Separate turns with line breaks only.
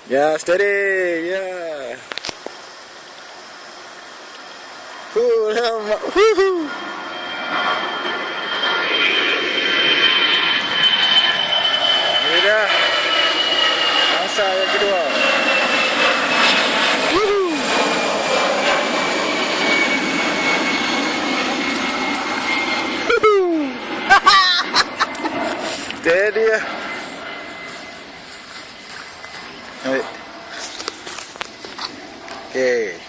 Ya, steady. Ya. Lama. Ini dah masa yang kedua. Steady ya. Okey.